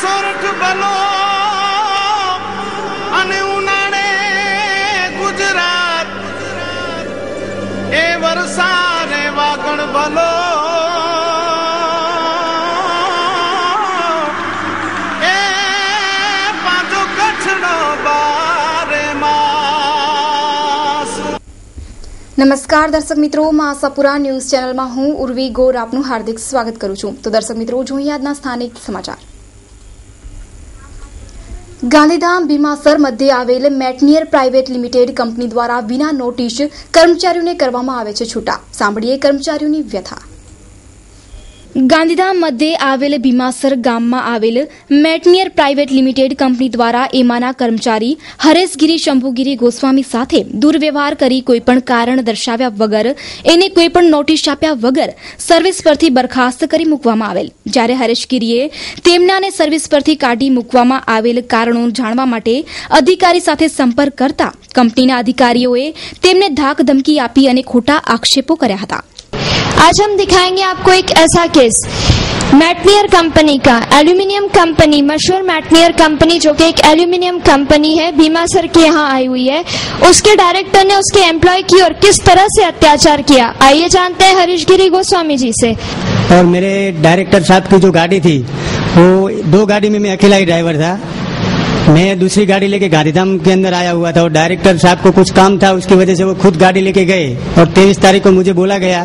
સોરઠ બલો અને ઉનાળે ગુજરાત એ વરસાદે વાગણ બલો એ પાછો કચ્છનો બારે માસ। નમસ્કાર દર્શક મિત્રો, આશાપુરા ન્યૂઝ ચેનલમાં હું ઉર્વી ગોર આપનું હાર્દિક સ્વાગત કરું છું। તો દર્શક મિત્રો, જોઈએ આજના સ્થાનિક સમાચાર। ગાંધીધામ ભીમાસર મધ્યે આવેલ મેટનિયર પ્રાઇવેટ લિમિટેડ કંપની દ્વારા વિના નોટિસ કર્મચારીઓને કરવામાં આવે છે છૂટા। સાંભળીએ કર્મચારીઓની વ્યથા। ગાંધીધામ મધ્યે આવેલ ભીમાસર ગામમાં આવેલ મેટનિયર પ્રાઇવેટ લિમિટેડ કંપની દ્વારા એમાંના કર્મચારી હરેશગીરી શંભુગીરી ગોસ્વામી સાથે દુર્વ્યવહાર કરી કોઈપણ કારણ દર્શાવ્યા વગર એને કોઈપણ નોટિસ આપ્યા વગર સર્વિસ પરથી બરખાસ્ત કરી મૂકવામાં આવેલ। જ્યારે હરેશગીરીએ તેમનાને સર્વિસ પરથી કાઢી મૂકવામાં આવેલ કારણો જાણવા માટે અધિકારી સાથે સંપર્ક કરતા કંપનીના અધિકારીઓએ તેમને ધાક ધમકી આપી અને ખોટા આક્ષેપો કર્યા હતા। आज हम दिखाएंगे आपको एक ऐसा केस मैटनियर कंपनी का। एल्यूमिनियम कंपनी, मशहूर मैटनियर कंपनी जो कि एक एल्यूमिनियम कंपनी है, भीमासर के यहाँ आई हुई है। उसके डायरेक्टर ने उसके एम्प्लॉय की और किस तरह से अत्याचार किया, आइए जानते हैं हरीशगिरी गोस्वामी जी से। और मेरे डायरेक्टर साहब की जो गाड़ी थी वो 2 गाड़ी में मैं अकेला ही ड्राइवर था। मैं दूसरी गाड़ी लेके गांधीधाम के अंदर आया हुआ था और डायरेक्टर साहब को कुछ काम था, उसकी वजह से वो खुद गाड़ी लेके गए। और 23 तारीख को मुझे बोला गया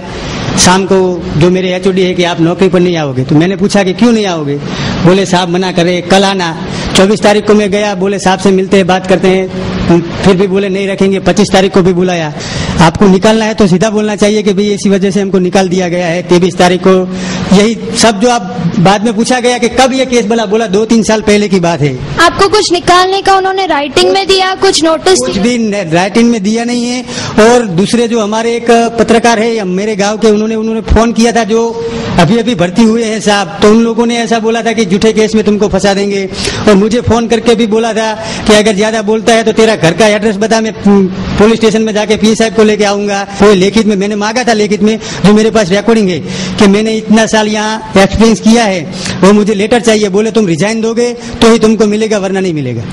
शाम को, जो मेरे एचओडी है, कि आप नौकरी पर नहीं आओगे। तो मैंने पूछा कि क्यों नहीं आओगे, बोले साहब मना करे, कल आना। 24 तारीख को मैं गया, बोले साहब से मिलते हैं, बात करते हैं, फिर भी बोले नहीं रखेंगे। 25 तारीख को भी बुलाया। आपको निकालना है तो सीधा बोलना चाहिए कि भाई इसी वजह से हमको निकाल दिया गया है। 23 तारीख को यही सब जो आप बाद में पूछा गया कि कब ये केस बोला 2-3 साल पहले की बात है। आपको कुछ निकालने का उन्होंने राइटिंग में दिया, कुछ नोटिस? कुछ भी राइटिंग में दिया नहीं है। और दूसरे जो हमारे एक पत्रकार है मेरे गांव के, उन्होंने फोन किया था, जो अभी अभी भर्ती हुए हैं साहब, तो उन लोगों ने ऐसा बोला था कि झूठे केस में तुमको फंसा देंगे। और मुझे फोन करके भी बोला था कि अगर ज्यादा बोलता है तो तेरा घर का एड्रेस बता, मैं पुलिस स्टेशन में जाके पीए साहब को लेके आऊंगा। वो लिखित में मैंने मांगा था, लिखित में जो मेरे पास रिकॉर्डिंग है कि मैंने इतना साल यहाँ एक्सपीरियंस किया है, वो मुझे लेटर चाहिए। बोले तुम रिजाइन दोगे तो ही तुमको मिलेगा, वरना नहीं मिलेगा।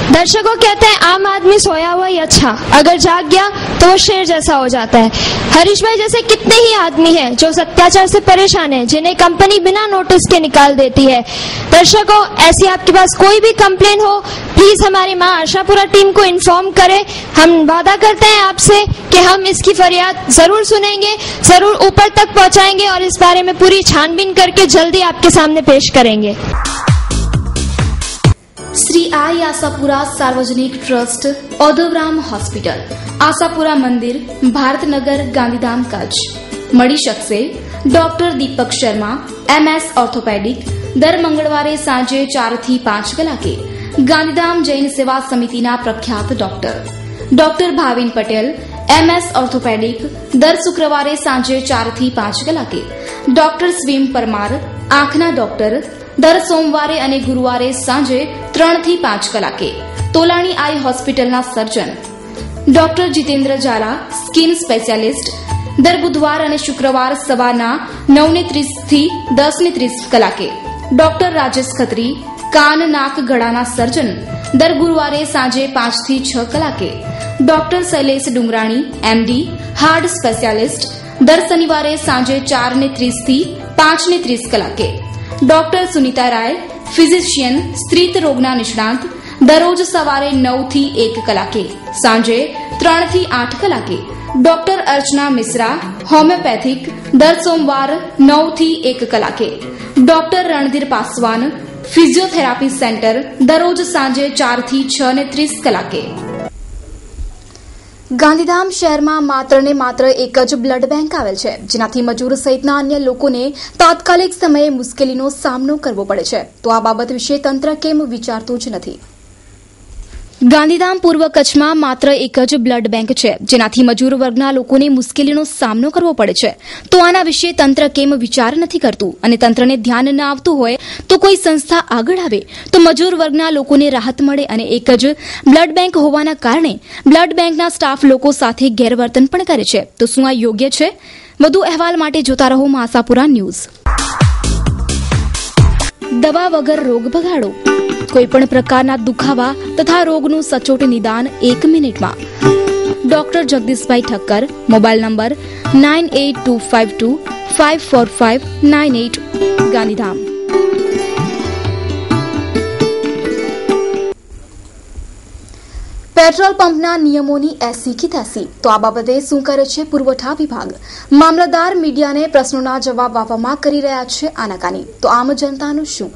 दर्शकों कहते हैं आम आदमी सोया हुआ ही अच्छा, अगर जाग गया तो वो शेर जैसा हो जाता है। हरीश भाई जैसे कितने ही आदमी हैं जो अत्याचार से परेशान हैं, जिन्हें कंपनी बिना नोटिस के निकाल देती है। दर्शकों, ऐसी आपके पास कोई भी कंप्लेन हो, प्लीज हमारी मां आशापुरा टीम को इन्फॉर्म करें। हम वादा करते हैं आपसे कि हम इसकी फरियाद जरूर सुनेंगे, जरूर ऊपर तक पहुंचाएंगे और इस बारे में पूरी छानबीन करके जल्दी आपके सामने पेश करेंगे। श्री आई आशापुरा सार्वजनिक ट्रस्ट, औधवराम હોસ્પિટલ, આશાપુરા મંદિર, ભારતનગર, ગાંધીધામ, કચ્છ। મળી શકશે ડોક્ટર દીપક શર્મા, MS ઓર્થોપેડિક, દર મંગળવારે સાંજે 4 થી 5 કલાકે। ગાંધીધામ જૈન સેવા સમિતિના પ્રખ્યાત doctor Bhavin Patel, MS orthopaedic, દર શુક્રવારે સાંજે 4 થી 5 કલાકે। ડોક્ટર સ્વીમ પરમાર, આંખના ડોક્ટર, દર સોમવારે અને ગુરુવારે સાંજે 3 થી 5 કલાકે। તોલાણી આઈ હોસ્પિટલના surgeon doctor Jitendra Zala, skin specialist, દર બુધવાર અને શુક્રવાર સવારના 9:30 થી 10:30 કલાકે। ડોક્ટર રાજેશ ખત્રી, કાન નાક ગળાના સર્જન, દર ગુરુવારે સાંજે 5 થી 6 કલાકે। Doctor Shailesh Dungrani, MD, heart specialist, દર શનિવારે સાંજે 4:30 થી 5:30 કલાકે। ડોક્ટર સુનીતા રાય, ફિઝિશિયન, સ્ત્રીત રોગના નિષ્ણાંત, દરરોજ સવારે 9 થી 1 કલાકે, સાંજે 3 થી 8 કલાકે। ડોક્ટર અર્ચના મિશ્રા, હોમિયોપેથિક, દર સોમવાર 9 થી 1 કલાકે। Doctor Randhir Paswan, physiotherapy centre, દરરોજ સાંજે 4 થી 6:30 કલાકે। ગાંધીધામ શહેરમાં માત્ર ને માત્ર એક જ બ્લડ બેંક આવેલ છે, જેનાથી મજૂર સહિતના અન્ય લોકોને તાત્કાલિક સમયે મુશ્કેલીનો સામનો કરવો પડે છે। તો આ બાબત વિશે તંત્ર કેમ વિચારતું જ નથી? ગાંધીધામ પૂર્વ કચ્છમાં માત્ર એક જ બ્લડ બેંક છે, જેનાથી મજૂર વર્ગના લોકોને મુશ્કેલીનો સામનો કરવો પડે છે। તો આના વિશે તંત્ર કેમ વિચાર નથી કરતું? અને તંત્રને ધ્યાન ન આવતું હોય તો કોઈ સંસ્થા આગળ આવે તો મજૂર વર્ગના લોકોને રાહત મળે। અને એક જ બ્લડ બેંક હોવાના કારણે બ્લડ બેંકના સ્ટાફ લોકો સાથે ગેરવર્તન પણ કરે છે। તો શું આ યોગ્ય છે? વધુ અહેવાલ માટે જોતા રહો આશાપુરા ન્યૂઝ। દવા વગર રોગ ભગાડો. કોઈપણ પ્રકારના દુખાવા તથા રોગનું સચોટ નિદાન 1 મિનિટમાં. Doctor Jagdishbhai Thakkar, mobile number 9825254598, Gandhidham. Petrol પંપના નિયમોની એસી કી તેસી. તો આ બાબતે શું કરે છે પુરવઠા વિભાગ? મામલતદાર મીડિયાને પ્રશ્નોના જવાબ આપવામાં કરી રહ્યા છે આનાકાની. તો આમ જનતાનું શું?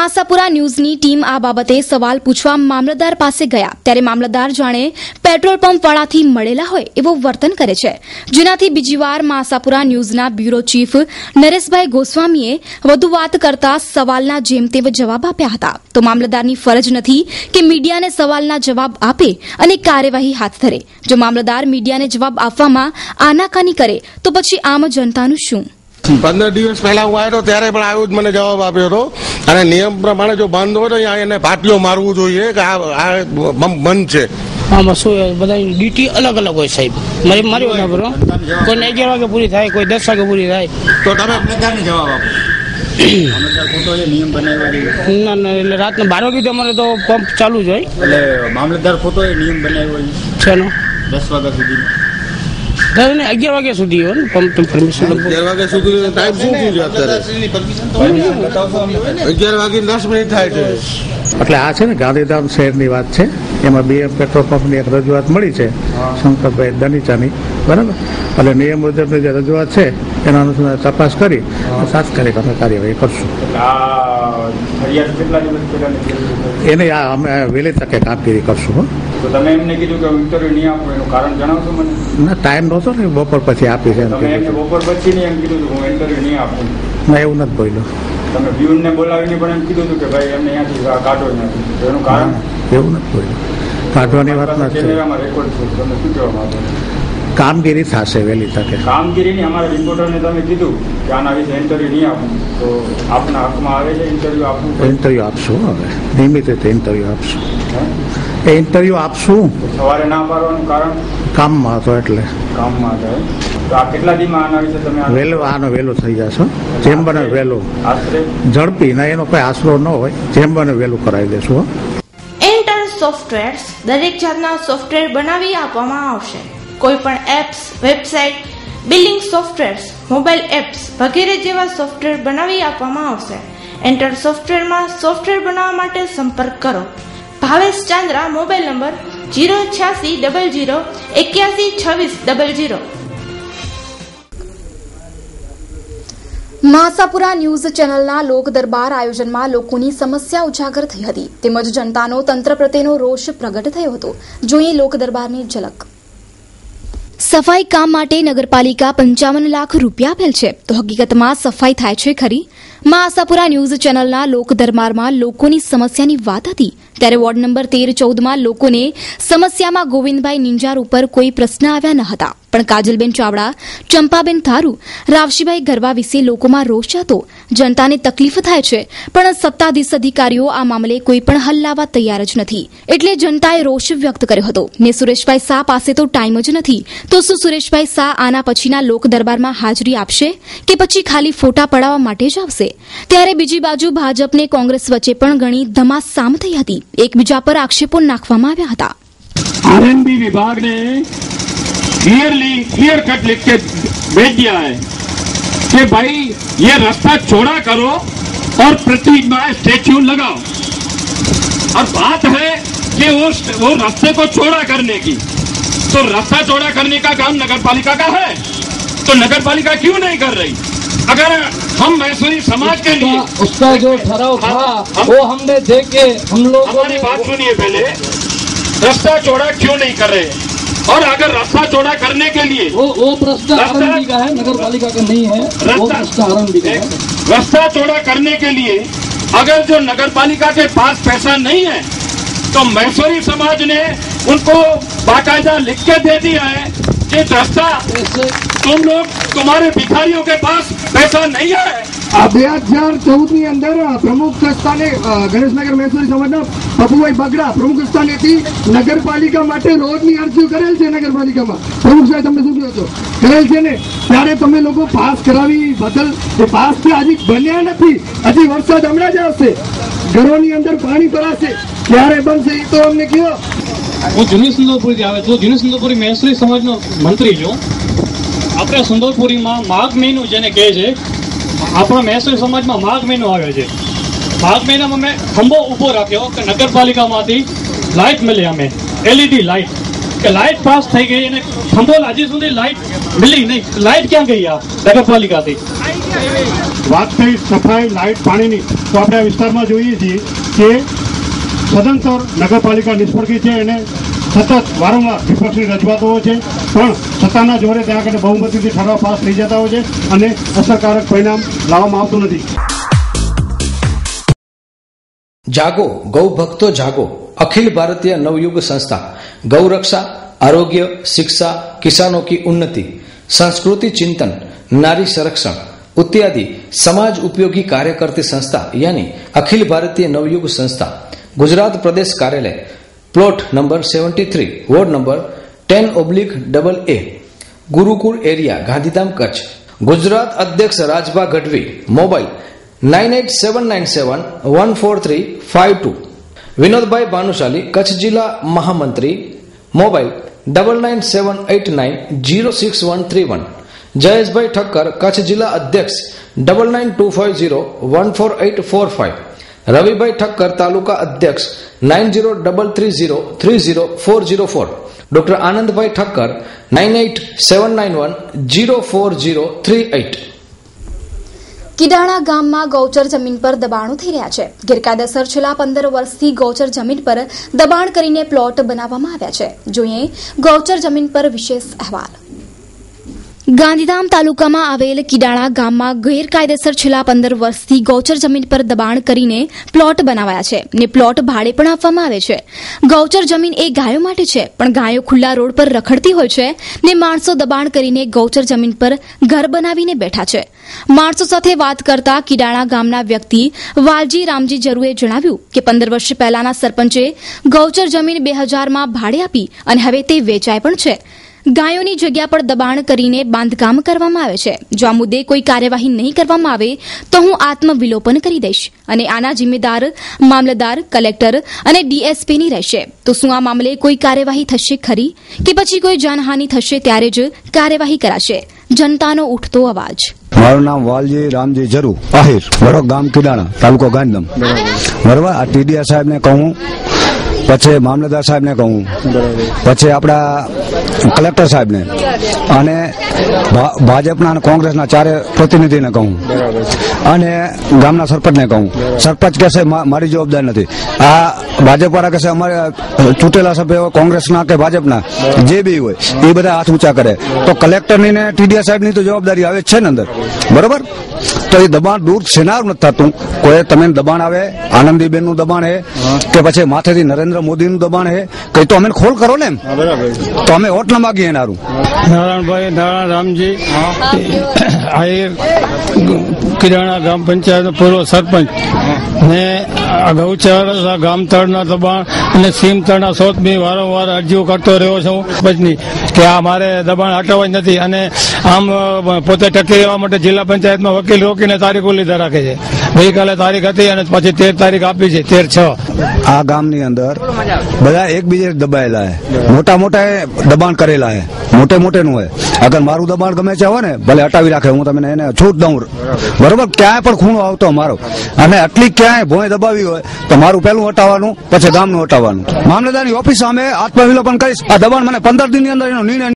આશાપુરા ન્યૂઝની ટીમ આ બાબતે સવાલ પૂછવા મામલતદાર પાસે ગયા ત્યારે મામલતદાર જાણે પેટ્રોલ પંપ વાળાથી મળેલા હોય એવું વર્તન કરે છે, જેનાથી બીજી વાર આશાપુરા ન્યૂઝના બ્યુરો ચીફ નરેશભાઈ ગોસ્વામીએ વધુ વાત કરતા સવાલના જેમ તેમ જવાબ આપ્યા હતા. તો મામલતદારની ફરજ નથી કે મીડિયાને સવાલના જવાબ આપે અને કાર્યવાહી હાથ ધરે. જો મામલતદાર મીડિયાને જવાબ આપવામાં આનાકાની કરે તો પછી આમ જનતાનું શું? 15 દિવસ પહેલા હું આવ્યો ત્યારે પણ આવ્યો જ મને જવાબ આપ્યો હતો. અને નિયમ પ્રમાણે જો બંધ હોય તો એને પાટીઓ મારવું જોઈએ કે આ બંધ છે. આમાં શું બધા ડ્યુટી અલગ અલગ હોય સાહેબ. મારી બરો કોઈને 11 વાગે પૂરી થાય, કોઈ 10 વાગે પૂરી થાય. તો તમે પ્રકારનો જવાબ આપો. ના એટલે રાતના 12 વાગે અમારે તો પંપ ચાલુ જ હોય. એટલે મામલતદાર પોતે નિયમ બનાવ્યો છે 10 વાગ્યા સુધી. 11 વાગ્યા સુધી હોય ને પંપ પરમિશન. 11 વાગ્યા સુધી ટાઈમ શું થયું છે અત્યારે? 11 વાગીને 10 મિનિટ થાય છે. એટલે આ છે ને ગાંધીધામ શહેરની વાત છે. એમાં BM પેટ્રોલ પંપની એક રજૂઆત મળી છે શંકરભાઈ દનીચાની, બરાબર. એટલે નિયમ મુજબની જે રજૂઆત છે એના અનુસાર તપાસ કરી તાત્કાલિક અમે કાર્યવાહી કરશું. એને અમે વહેલી તકે કામગીરી કરશું. તો તમે એમને કીધું કે ઇન્ટરવ્યુ નહીં આપો, એનું કારણ જણાવશો મને? ના, ટાઈમ નહોતો ને, બપોર પછી આપી છે. તમે એમને બપોર પછી નહીં એમ કીધું હું ઇન્ટરવ્યુ નહીં આપું? ના, એવું નથી બોલ્યો. તમે વ્યુને બોલાવીને પણ એમ કીધું હતું કે ભાઈ એમને અહીંયાથી કાઢો નથી, એનું કારણ? એવું નથી બોલ્યો. કાઢવાની વાત નથી. કેમેરામાં રેકોર્ડ છે. તમે શું કહેવા માંગો? કામગીરી થશે વહેલી તકે. કામગીરીની અમારા રિપોર્ટરને તમે કીધું કે આના વિશે ઇન્ટરવ્યુ નહીં આપું, તો આપના હકમાં આવે છે ઇન્ટરવ્યુ આપવું? ઇન્ટરવ્યુ આપશું. હવે નિયમિત રીતે ઇન્ટરવ્યુ આપશું. એ ઇન્ટરવ્યુ આપશું. સવારે ના પાડવાનું કારણ? કામમાં હતો એટલે. કામમાં જાય તો આ કેટલા દીમાં આના વિશે તમે આનો વહેલો થઈ જશે. જેમ બને વહેલું, આશરે ઝડપી ના, એનો કોઈ આશરો ન હોય, જેમ બને વહેલું કરાવી દેશું. એન્ટર સોફ્ટવેર્સ દરેક જાતના સોફ્ટવેર બનાવી આપવામાં આવશે. કોઈ પણ apps, website, billing softwares, mobile apps વગેરે જેવા સોફ્ટવેર બનાવી આપવામાં આવશે. એન્ટર સોફ્ટવેરમાં સોફ્ટવેર બનાવવા માટે સંપર્ક કરો. Bhavesh Chandra, mobile number 08600812600. Ashapura news ચેનલના લોક દરબાર આયોજનમાં લોકોની સમસ્યા ઉજાગર થઈ હતી, તેમજ જનતાનો તંત્ર પ્રત્યેનો રોષ પ્રગટ થયો હતો. જોઈએ લોક દરબારની ઝલક. સફાઈ કામ માટે નગરપાલિકા 55 લાખ રૂપિયા આપેલ છે, તો હકીકતમાં સફાઈ થાય છે ખરી? આશાપુરા ન્યૂઝ ચેનલના લોક દરબારમાં લોકોની સમસ્યાની વાત હતી ત્યારે વોર્ડ નંબર 13-14માં લોકોને સમસ્યામાં ગોવિંદભાઈ નિંજાર ઉપર કોઈ પ્રશ્ન આવ્યા ન હતા, પણ કાજલબેન ચાવડા, ચંપાબેન થારુ, રાવશીભાઈ ગરવા વિશે લોકોમાં રોષ હતો. જનતાને તકલીફ થાય છે, પણ સત્તાધીશ અધિકારીઓ આ મામલે કોઈ પણ હલ લાવવા તૈયાર જ નથી, એટલે જનતાએ રોષ વ્યક્ત કર્યો હતો. ને સુરેશભાઈ શાહ પાસે તો ટાઈમ જ નથી, તો શું સુરેશભાઈ શાહ આના પછીના લોક દરબારમાં હાજરી આપશે કે પછી ખાલી ફોટા પડાવવા માટે જ આવશે? ત્યારે બીજી બાજુ ભાજપને કોંગ્રેસ વચ્ચે પણ ઘણી ધમાસામ થઈ હતી. એકબીજા પર આક્ષેપો નાખવામાં આવ્યા હતા. आरएनबी विभाग ने क्लियर कट लिख के भेज दिया है कि भाई ये रास्ता चौड़ा करो और प्रतिमा स्टैच्यू लगाओ. अब बात है कि वो रास्ते को चौड़ा करने की, तो रास्ता चौड़ा करने का काम नगरपालिका का है, तो नगरपालिका क्यों नहीं कर रही? अगर हम मैसूरी समाज के लिए उसका जो ठहराव था वो हमने देख के हम लोग हमारी बात सुनिए पहले. रास्ता चौड़ा क्यों नहीं कर रहे? और अगर रास्ता चौड़ा करने के लिए वो प्रश्न आरएनबी का है, नगरपालिका का नहीं है. वो प्रश्न आरएनबी का है. रास्ता चौड़ा करने के लिए अगर जो नगरपालिका के पास पैसा नहीं है तो मैसूरी समाज ने उनको बाकायदा लिख के दे दिया है कि रास्ता तुम लोग, तुम्हारे भिखारियों के पास पैसा नहीं है। આ 2014 ની અંદર પ્રમુખ સ્થાને ગણેશનગર મહેસૂલી સમાજના પપ્પુભાઈ બગડા પ્રમુખ સ્થાનેથી નગરપાલિકા માટે રોડની અરજી કરેલ છે નગરપાલિકામાં. પ્રમુખ સાહેબ તમને શું કહો છો? કરેલ છે ને, ત્યારે તમે લોકો પાસ કરાવી બદલ એ પાસ છે હજી બન્યા નથી. હજી વરસાદ હમણાં જ આવશે, ઘરોની અંદર પાણી ભરાશે, ક્યારે બનશે એ તો અમને કહો. હું જૂની સુંદરપુરીથી આવે છું. જૂની સુંદરપુરી મહેસૂલી સમાજનો મંત્રી છું. આપણે સુંદરપુરીમાં માઘ મહિનો જેને કહે છે, આપણા મહેસૂલી સમાજમાં માઘ મહિનો આવે છે. માઘ મહિનામાં મેં ખંભો ઊભો રાખ્યો કે નગરપાલિકામાંથી લાઇટ મળે, અમે LED લાઇટ, કે લાઇટ પાસ થઈ ગઈ અને ખંભો હજી સુધી લાઇટ મિલી નહીં. લાઇટ ક્યાં ગઈ આ નગરપાલિકાથી? વાત થઈ સફાઈ, લાઇટ, પાણીની, તો આપણે આ વિસ્તારમાં જોઈએ છીએ કે સદંતર નગરપાલિકા નિષ્ફળ ગઈ છે. એને સતત વારંવાર વિપક્ષની રજૂઆતો હોય છે, પણ સત્તાના જોરે ત્યાં આગળ બહુમતીથી ઠરાવ પાસ થઈ જતા હોય છે અને અસરકારક પરિણામ લાવવામાં આવતું નથી. જાગો ગૌ ભક્તો જાગો. अखिल भारतीय नवयुग संस्था गौ रक्षा, आरोग्य, शिक्षा, किसानों की उन्नति, संस्कृति चिंतन, नारी संरक्षण इत्यादि समाज उपयोगी कार्य करती संस्था यानी अखिल भारतीय नवयुग संस्था गुजरात प्रदेश कार्यालय plot number 73 ward number 10/AA Gurukul area Gandhidham Kutch. Gujarat अध्यक्ष राजभा गढ़वी. मोबाइल 9879714352. विनोद भाई भानुशाली कच्छ जिला महामंत्री. मोबाइल 9978906131. जयेश भाई ठक्कर कच्छ जिला अध्यक्ष 9925014845. रवि भाई ठक्कर तालुका अध्यक्ष 9033030404. डॉक्टर आनंद भाई ठक्कर 9879104038. કિડાણા ગામમાં ગૌચર જમીન પર દબાણો થઈ રહ્યા છે. ગેરકાયદેસર છેલ્લા 15 વર્ષથી ગૌચર જમીન પર દબાણ કરીને પ્લોટ બનાવવામાં આવ્યા છે. જોઈએ ગૌચર જમીન પર વિશેષ અહેવાલ. ગાંધીધામ તાલુકામાં આવેલ કિડાણા ગામમાં ગેરકાયદેસર છેલ્લા 15 વર્ષથી ગૌચર જમીન પર દબાણ કરીને પ્લોટ બનાવાયા છે ને પ્લોટ ભાડે પણ આપવામાં આવે છે. ગૌચર જમીન એ ગાયો માટે છે, પણ ગાયો ખુલ્લા રોડ પર રખડતી હોય છે ને માણસો દબાણ કરીને ગૌચર જમીન પર ઘર બનાવીને બેઠા છે. માણસો સાથે વાત કરતા કિડાણા ગામના વ્યક્તિ વાલજી રામજી જરુએ જણાવ્યું કે 15 વર્ષ પહેલાના સરપંચે ગૌચર જમીન 2000માં ભાડે આપી અને હવે તે વેચાય પણ છે. ગાયોની જગ્યા પર દબાણ કરીને બાંધકામ કરવામાં આવે છે. જો આ મુદ્દે કોઈ કાર્યવાહી નહીં કરવામાં આવે તો હું આત્મવિલોપન કરી દઈશ અને આના જિમ્મેદાર મામલતદાર, કલેક્ટર અને DSPની રહેશે. તો શું આ મામલે કોઈ કાર્યવાહી થશે ખરી કે પછી કોઈ જાનહાનિ થશે ત્યારે જ કાર્યવાહી કરાશે? જનતાનો ઉઠતો અવાજ. મારું નામ વાલજી રામજી જરુ, આહિર, વડોદ ગામ કિડાણા, તાલુકો ગાંધીધામ. બરાબર. આ TDS સાહેબને કહું, પછી મામલતદાર સાહેબને કહું, પછી આપણા કલેક્ટર સાહેબને અને ભાજપના અને કોંગ્રેસના ચારે પ્રતિનિધિને કહું અને ગામના સરપંચને કહું. સરપંચ કહેશે મારી જવાબદારી નથી. આ ભાજપવાળા કહેશે અમારે ચૂંટેલા સભ્ય કોંગ્રેસના કે ભાજપના જે બી હોય એ બધા હાથ ઊંચા કરે. તો કલેક્ટરની ને TDS સાહેબની તો જવાબદારી આવે છે ને અંદર. બરોબર. તો એ દબાણ દૂર સેનારું નથી થતું. કોઈ તમે દબાણ આવે, આનંદીબેનનું દબાણ હે કે પછી માથેથી નરેન્દ્ર મોદીનું દબાણ હે, કઈ તો અમે ખોલ કરો ને એમ. તો અમે વોટ ના માગીએ એનારું. નારાયણભાઈ નારાયણ રામજી આહિર, કિરાણા ગ્રામ પંચાયત પૂર્વ સરપંચ ને ગૌચર ગામતળના દબાણ અને સીમતળના શોધની વારંવાર અરજીઓ કરતો રહ્યો છું સરપંચની કે આ મારે દબાણ હટાવવા નથી અને આમ પોતે ટકી રહેવા માટે જિલ્લા પંચાયતમાં વકીલ રોકીને તારીખો લીધા રાખે છે. ગઈકાલે તારીખ હતી અને પછી 13 તારીખ આપી છે, 13/6. આ ગામની અંદર બધા એકબીજે દબાયેલા હે, મોટા મોટા દબાણ કરેલા હે, મોટે મોટે નું હોય. અગર મારું દબાણ ગમે છે હોય ને ભલે હટાવી રાખે, હું તમને એને છૂટ દઉં. બરોબર. ક્યાંય પણ ખૂણો આવતો મારો અને આટલી ક્યાંય ભોંય દબાવી હોય તો મારું પહેલું હટાવવાનું, પછી ગામનું હટાવવાનું. મામલતદારની ઓફિસ સામે આત્મવિલોપન કરીશ. આ દબાણ મને 15 દિનની અંદર એનો નિર્ણય